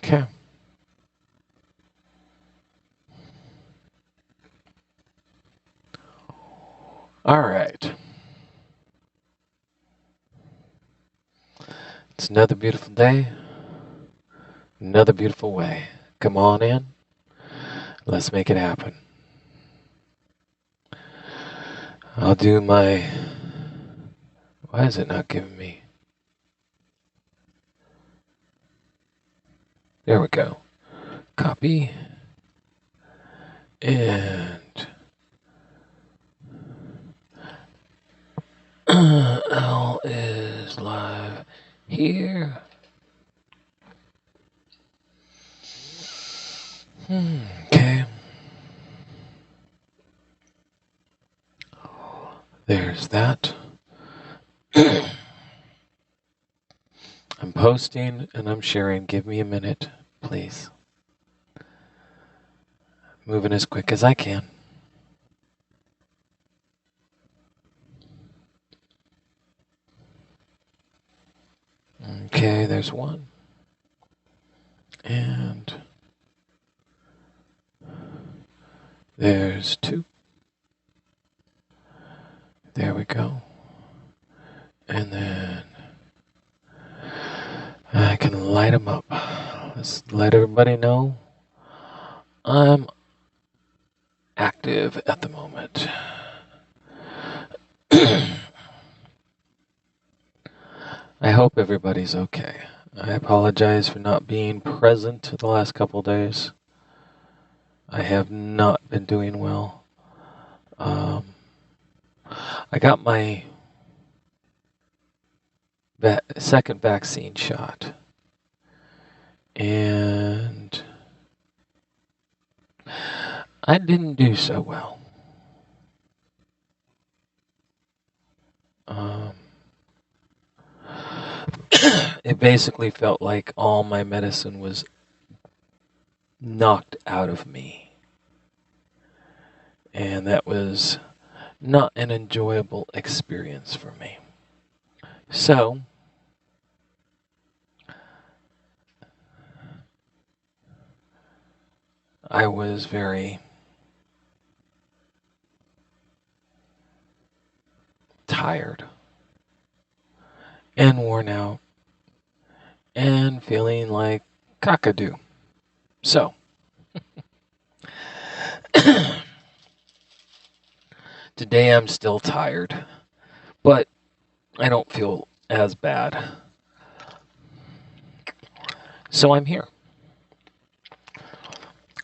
Okay. All right. It's another beautiful day, another beautiful way. Come on in. Let's make it happen. I'll do my. Why is it not giving me? There we go. Copy. And Al is live here. Okay. There's that. I'm posting and I'm sharing. Give me a minute, please. Moving as quick as I can. Okay, there's one. And there's two. There we go. And then I can light them up. Let's let everybody know I'm active at the moment. I hope everybody's okay. I apologize for not being present the last couple days. I have not been doing well. I got my second vaccine shot. And I didn't do so well. It basically felt like all my medicine was knocked out of me. And that was not an enjoyable experience for me. So, I was very tired and worn out and feeling like cockadoo. So, today I'm still tired, but I don't feel as bad. So I'm here.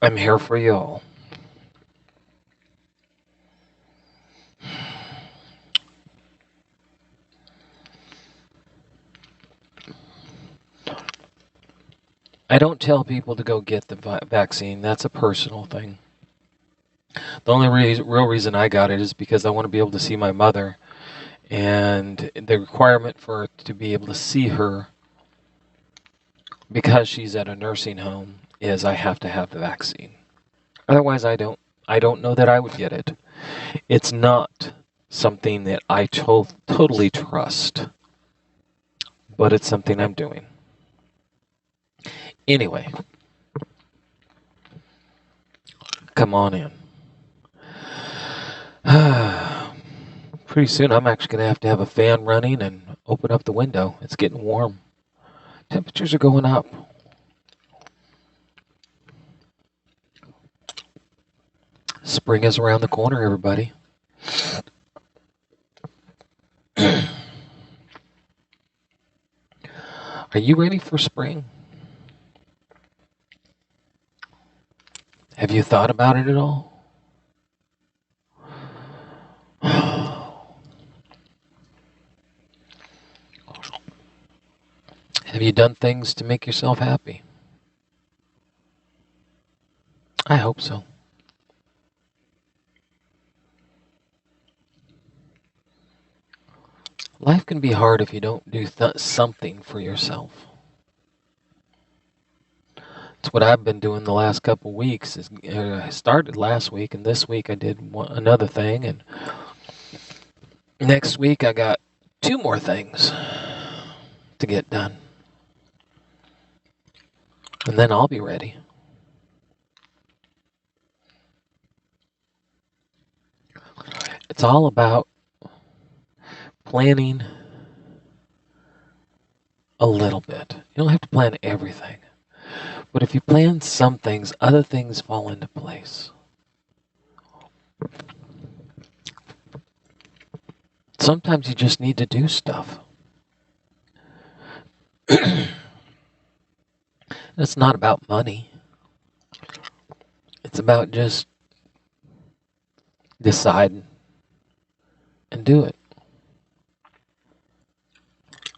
I'm here for y'all. I don't tell people to go get the vaccine. That's a personal thing. The only real reason I got it is because I want to be able to see my mother. And the requirement for to be able to see her, because she's at a nursing home, is I have to have the vaccine. Otherwise, I don't know that I would get it. It's not something that I totally trust, but it's something I'm doing. Anyway, come on in. Pretty soon I'm actually going to have a fan running and open up the window. It's getting warm. Temperatures are going up. Spring is around the corner, everybody. Are you ready for spring? Have you thought about it at all? Have you done things to make yourself happy? I hope so. Life can be hard if you don't do something for yourself. It's what I've been doing the last couple weeks. I started last week, and this week I did another thing, and next week I got 2 more things to get done. And then I'll be ready. It's all about planning a little bit. You don't have to plan everything. But if you plan some things, other things fall into place. Sometimes you just need to do stuff. It's not about money. It's about just deciding and do it.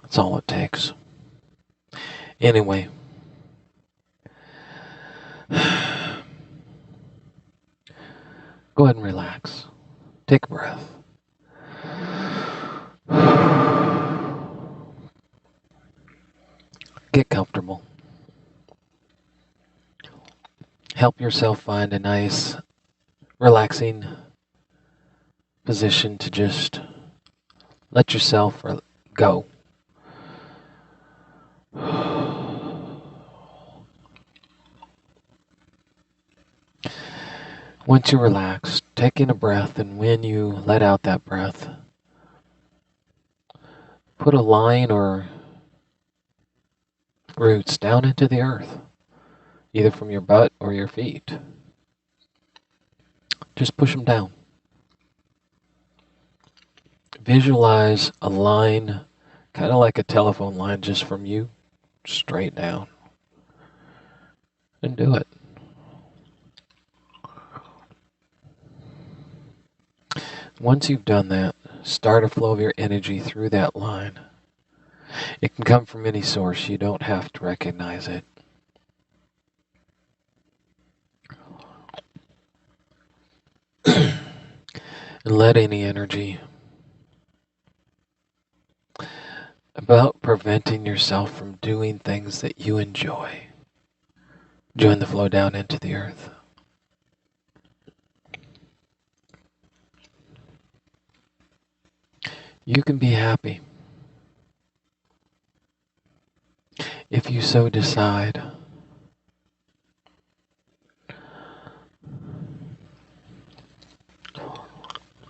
That's all it takes. Anyway. Go ahead and relax. Take a breath. Get comfortable. Help yourself find a nice, relaxing position to just let yourself go. Once you relax, take in a breath, and when you let out that breath, put a line or roots down into the earth, either from your butt or your feet. Just push them down. Visualize a line, kind of like a telephone line, just from you, straight down. And do it. Once you've done that, start a flow of your energy through that line. It can come from any source. You don't have to recognize it. And let any energy about preventing yourself from doing things that you enjoy join the flow down into the earth. You can be happy if you so decide.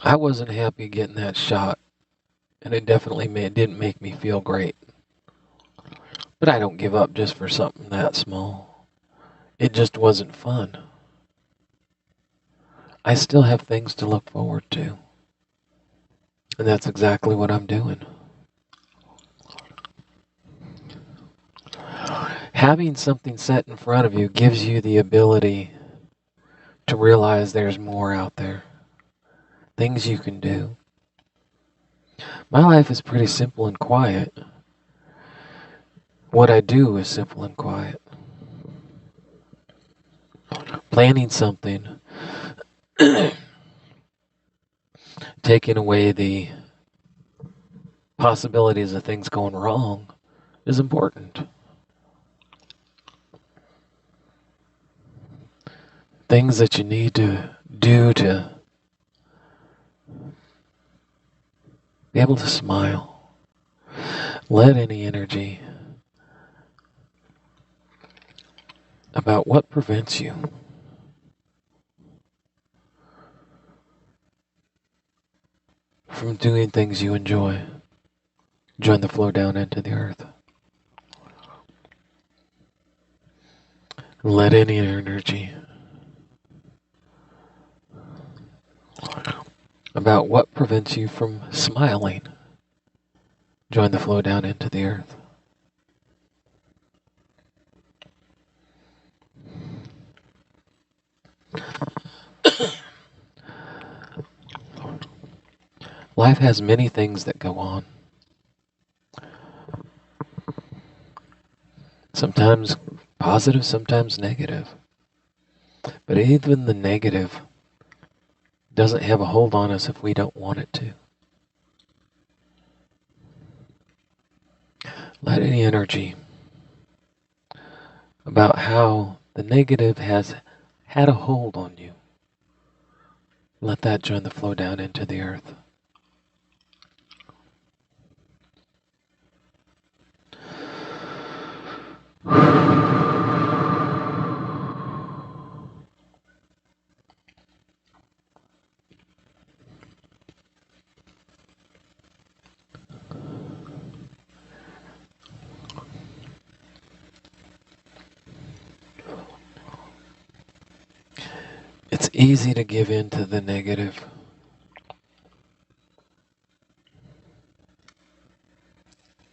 I wasn't happy getting that shot, and it definitely didn't make me feel great. But I don't give up just for something that small. It just wasn't fun. I still have things to look forward to. And that's exactly what I'm doing. Having something set in front of you gives you the ability to realize there's more out there. Things you can do. My life is pretty simple and quiet. What I do is simple and quiet. Planning something, taking away the possibilities of things going wrong is important. Things that you need to do to be able to smile. Let any energy about what prevents you from doing things you enjoy join the flow down into the earth. Let any energy about what prevents you from smiling join the flow down into the earth. Life has many things that go on. Sometimes positive, sometimes negative. But even the negative doesn't have a hold on us if we don't want it to. Let any energy about how the negative has had a hold on you, let that join the flow down into the earth. easy to give in to the negative.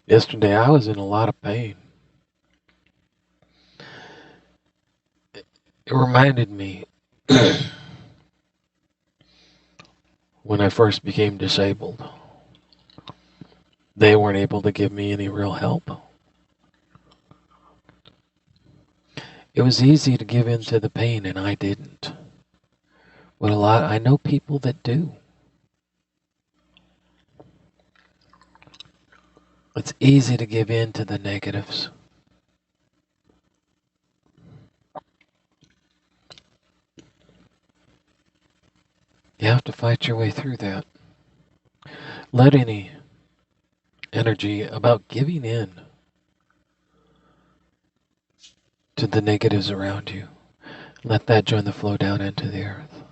Yesterday I was in a lot of pain. It reminded me when I first became disabled. They weren't able to give me any real help. It was easy to give in to the pain, and I didn't. But I know people that do. It's easy to give in to the negatives. You have to fight your way through that. Let any energy about giving in to the negatives around you, let that join the flow down into the earth.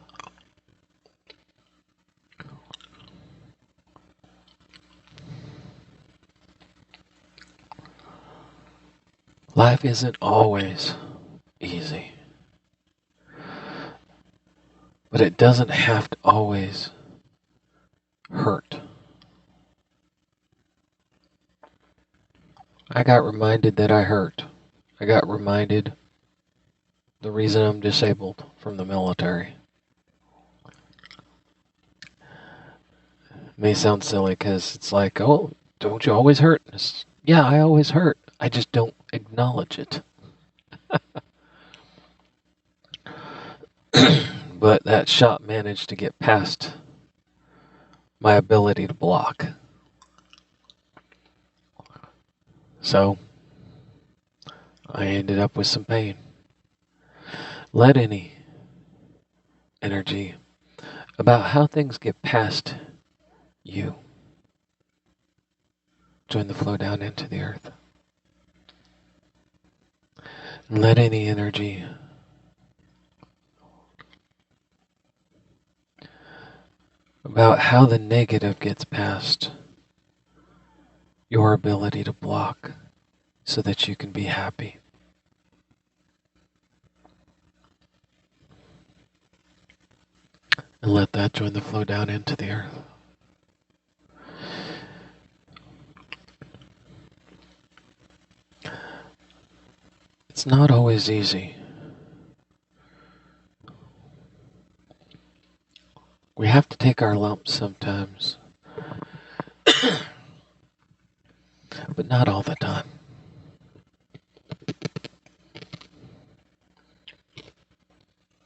Life isn't always easy, but it doesn't have to always hurt. I got reminded that I hurt. I got reminded the reason I'm disabled from the military. It may sound silly because it's like, oh, don't you always hurt? Yeah, I always hurt. I just don't acknowledge it. But that shot managed to get past my ability to block. So I ended up with some pain. Let any energy about how things get past you join the flow down into the earth. And let any energy about how the negative gets past your ability to block so that you can be happy. And let that join the flow down into the earth. It's not always easy. We have to take our lumps sometimes, but not all the time.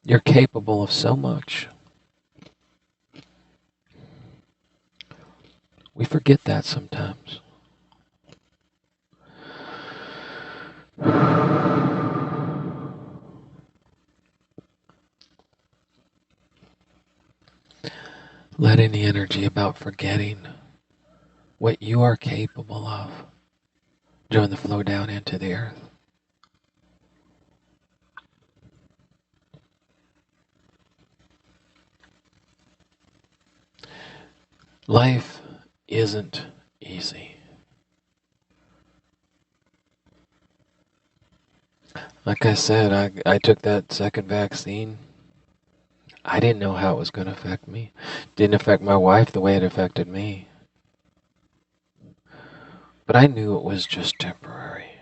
You're capable of so much. We forget that sometimes. Let any energy about forgetting what you are capable of join the flow down into the earth. Life isn't easy. Like I said, I took that second vaccine. I didn't know how it was going to affect me. Didn't affect my wife the way it affected me. But I knew it was just temporary.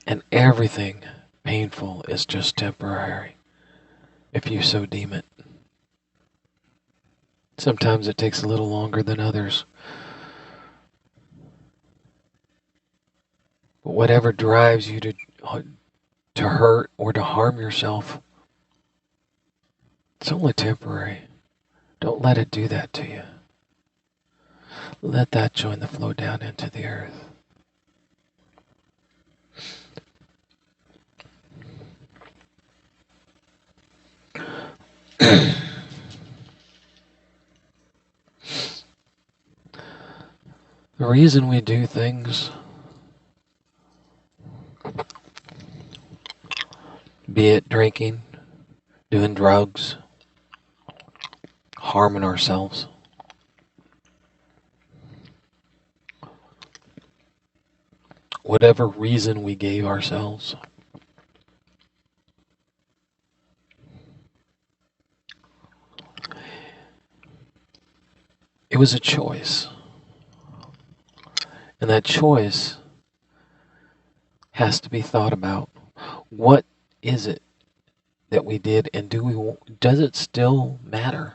And everything painful is just temporary, if you so deem it. Sometimes it takes a little longer than others. But whatever drives you to hurt or to harm yourself, it's only temporary. Don't let it do that to you. Let that join the flow down into the earth. The reason we do things, be it drinking, doing drugs, harming ourselves, whatever reason we gave ourselves, It was a choice. And that choice has to be thought about. What is it that we did, and does it still matter?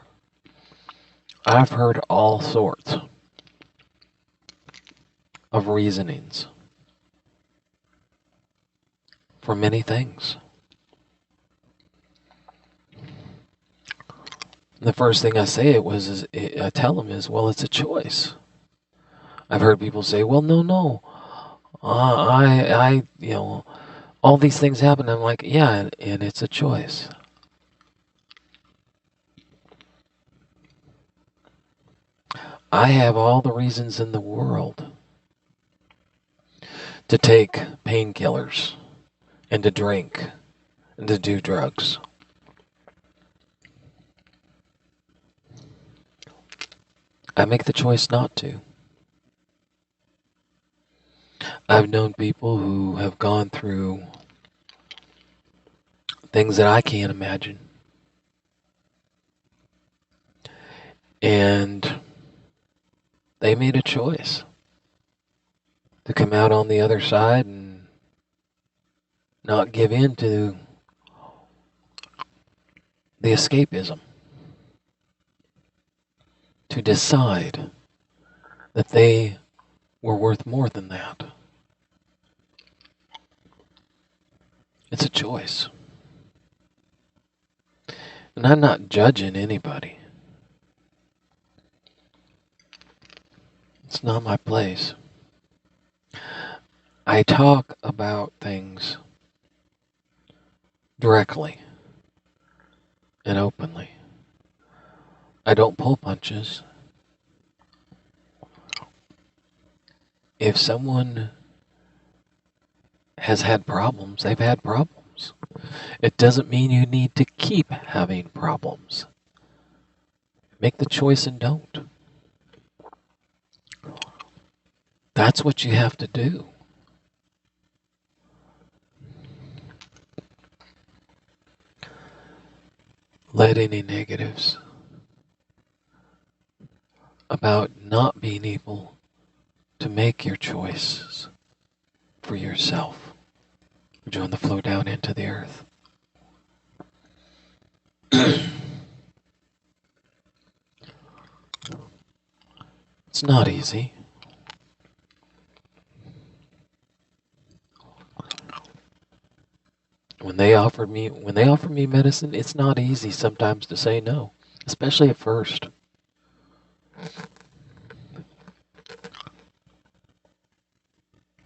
I've heard all sorts of reasonings for many things. The first thing I tell them is, well, it's a choice. I've heard people say, well, no, all these things happen. I'm like, yeah, and it's a choice. I have all the reasons in the world to take painkillers and to drink and to do drugs. I make the choice not to. I've known people who have gone through things that I can't imagine. And they made a choice to come out on the other side and not give in to the escapism. To decide that they were worth more than that. It's a choice. And I'm not judging anybody. It's not my place. I talk about things directly and openly. I don't pull punches. If someone has had problems, they've had problems. It doesn't mean you need to keep having problems. Make the choice and don't. That's what you have to do. Let any negatives about not being able to make your choices for yourself join the flow down into the earth. It's not easy. When they offer me medicine, it's not easy sometimes to say no, especially at first.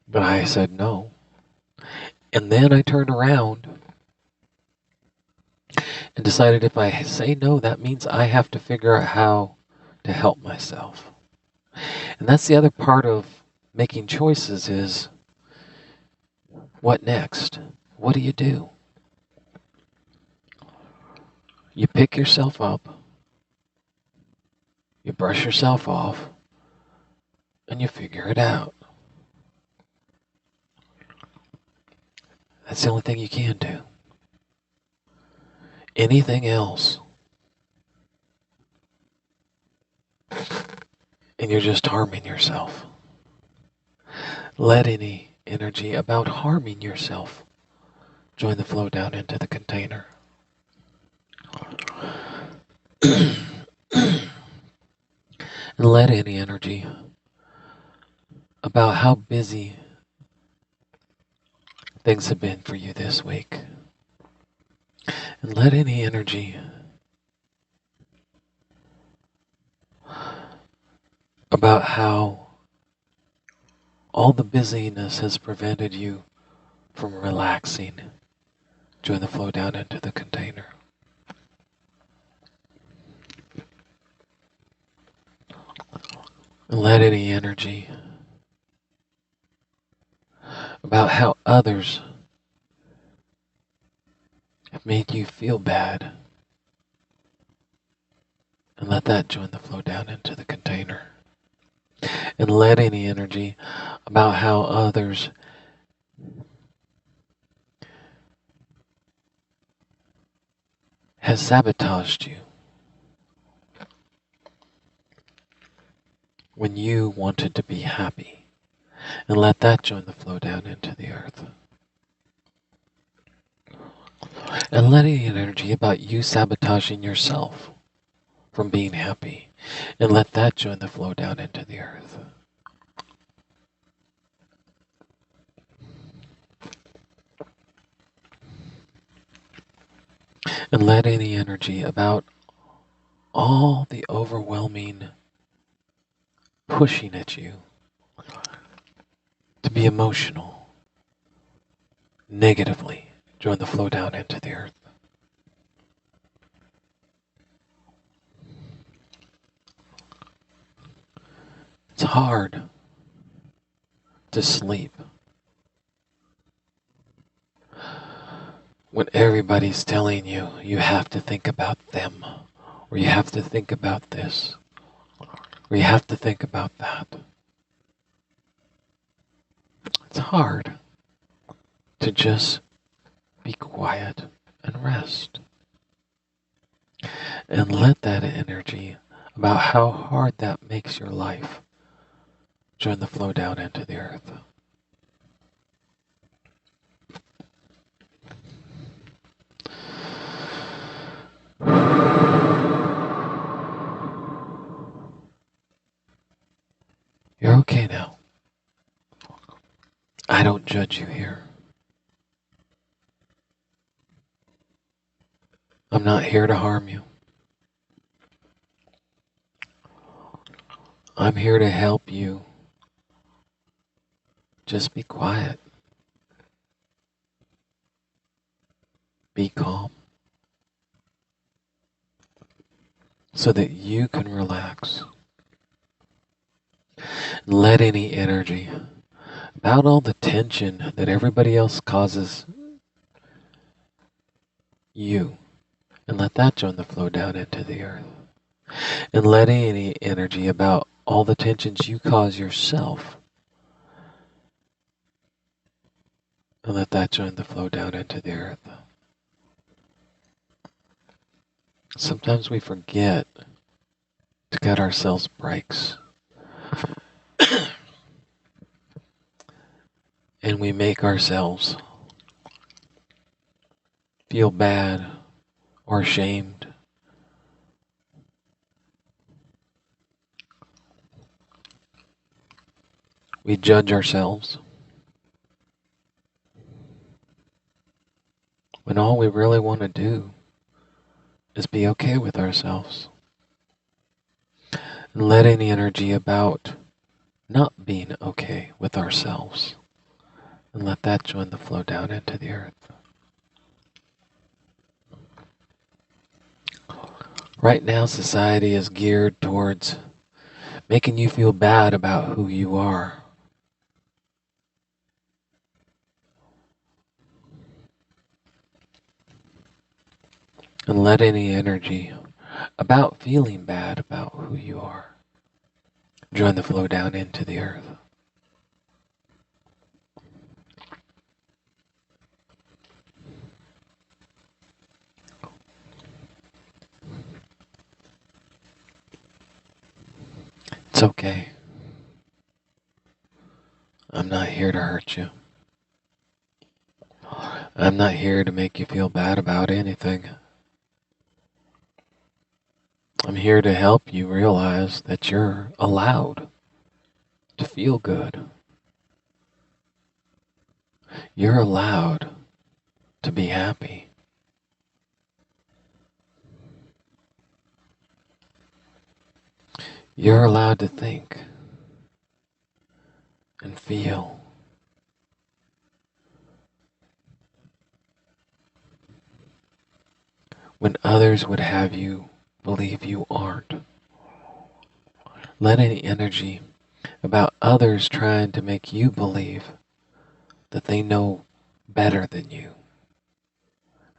But I said no. And then I turned around and decided if I say no, that means I have to figure out how to help myself. And that's the other part of making choices is, what next? What do? You pick yourself up, you brush yourself off, and you figure it out. That's the only thing you can do. Anything else, and you're just harming yourself. Let any energy about harming yourself join the flow down into the container. And let any energy about how busy things have been for you this week. And let any energy about how all the busyness has prevented you from relaxing join the flow down into the container. And let any energy about how others have made you feel bad, and let that join the flow down into the container. And let any energy about how others has sabotaged you when you wanted to be happy, and let that join the flow down into the earth. And let any energy about you sabotaging yourself from being happy, and let that join the flow down into the earth. And let any energy about all the overwhelming pushing at you to be emotional negatively join the flow down into the earth. It's hard to sleep when everybody's telling you you have to think about them, or you have to think about this, or you have to think about that. It's hard to just be quiet and rest. And let that energy about how hard that makes your life join the flow down into the earth. You're okay now. I don't judge you here. I'm not here to harm you. I'm here to help you. Just be quiet. Be calm. So that you can relax. Let any energy about all the tension that everybody else causes you, and let that join the flow down into the earth. And let any energy about all the tensions you cause yourself, and let that join the flow down into the earth. Sometimes we forget to cut ourselves breaks. And we make ourselves feel bad or ashamed. We judge ourselves when all we really want to do is be okay with ourselves. And let any energy about not being okay with ourselves, and let that join the flow down into the earth. Right now, society is geared towards making you feel bad about who you are. And let any energy about feeling bad about who you are join the flow down into the earth. It's okay. I'm not here to hurt you. I'm not here to make you feel bad about anything. I'm here to help you realize that you're allowed to feel good. You're allowed to be happy. You're allowed to think and feel. When others would have you believe you aren't. Let any energy about others trying to make you believe that they know better than you,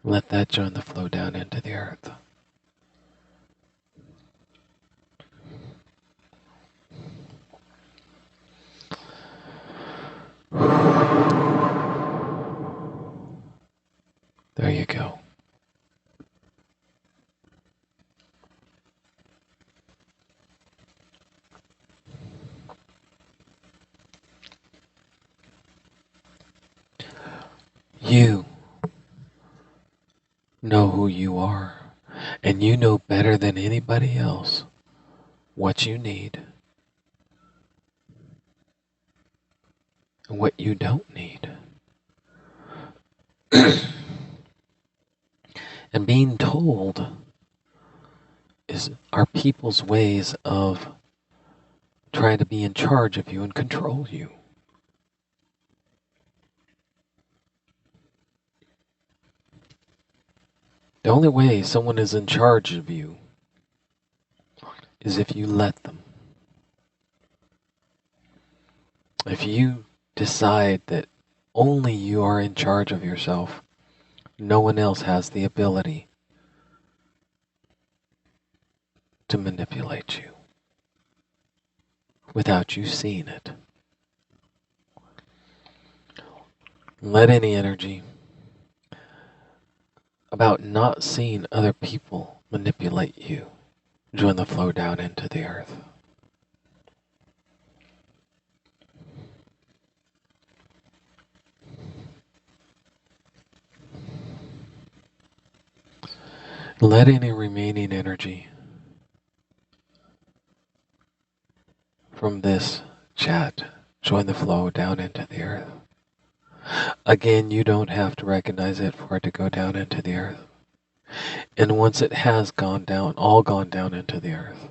let that join the flow down into the earth. There you go. know who you are, and you know better than anybody else what you need and what you don't need. And being told are people's ways of trying to be in charge of you and control you. The only way someone is in charge of you is if you let them. If you decide that only you are in charge of yourself, no one else has the ability to manipulate you without you seeing it. Let any energy about not seeing other people manipulate you join the flow down into the earth. Let any remaining energy from this chat join the flow down into the earth. Again, you don't have to recognize it for it to go down into the earth. And once it has gone down, all gone down into the earth,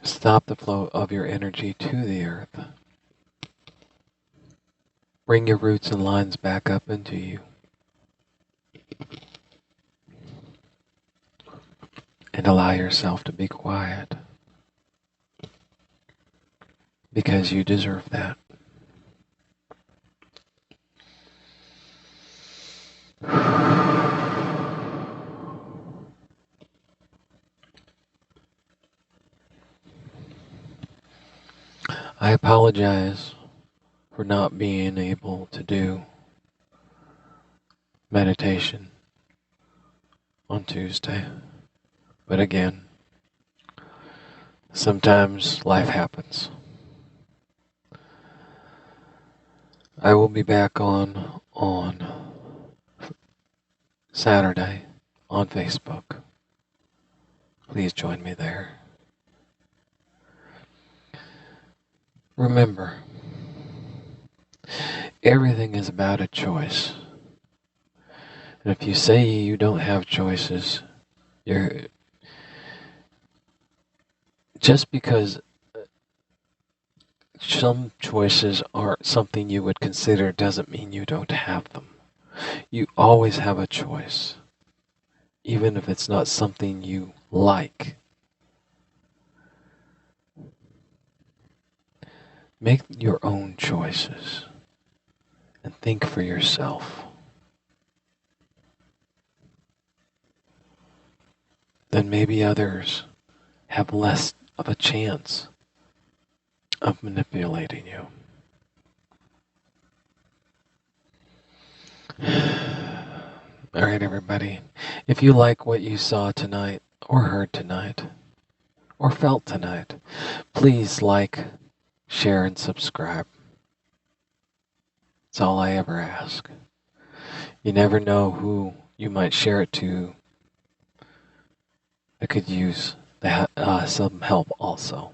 stop the flow of your energy to the earth. Bring your roots and lines back up into you. And allow yourself to be quiet. Because you deserve that. I apologize for not being able to do meditation on Tuesday. But again, sometimes life happens. I will be back on Saturday on Facebook. Please join me there. Remember, everything is about a choice. And if you say you don't have choices, you're just because some choices are something you would consider doesn't mean you don't have them. You always have a choice, even if it's not something you like. Make your own choices and think for yourself. Then maybe others have less of a chance of manipulating you. All right, everybody. If you like what you saw tonight, or heard tonight, or felt tonight, please like, share, and subscribe. That's all I ever ask. You never know who you might share it to that could use some help also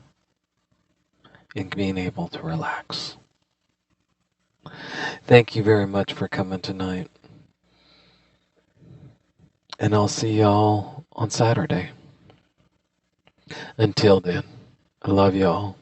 in being able to relax. Thank you very much for coming tonight. And I'll see y'all on Saturday. Until then, I love y'all.